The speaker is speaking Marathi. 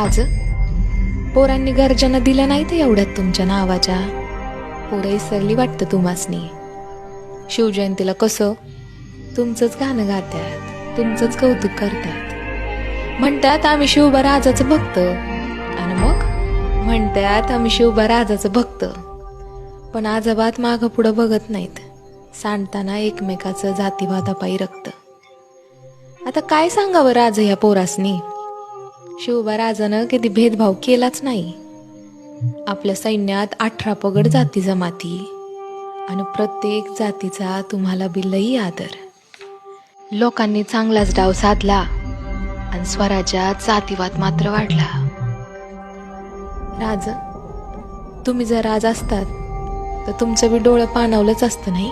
राज, पोरांनी गर्जना दिल्या नाही तर एवढ्यात तुमच्या नावाच्या. पोरं इसरली वाटतं तुम्हासनी. शिवजयंतीला कसं तुमचंच गाणं गातात, तुमचंच कौतुक करतात. म्हणतात आम्ही शिवबा राजाचं भक्त, आणि मग म्हणतात आम्ही शिवबा राजाचं भक्त. पण आजोबात मागं पुढं बघत नाहीत, सांडताना एकमेकाचं जातीवादापायी रक्त. आता काय सांगावं राज ह्या पोरासनी. शिवबा राजानं कधी भेदभाव केलाच नाही. आपल्या सैन्यात 18 पगड जाती जमाती, आणि प्रत्येक जातीचा तुम्हाला बी लई आदर. लोकांनी चांगलाच डाव साधला, आणि स्वराज्यात जातीवाद मात्र वाढला. राज, तुम्ही जर राज असतात तर तुमचं बी डोळं पाणावलंच असतं नाही.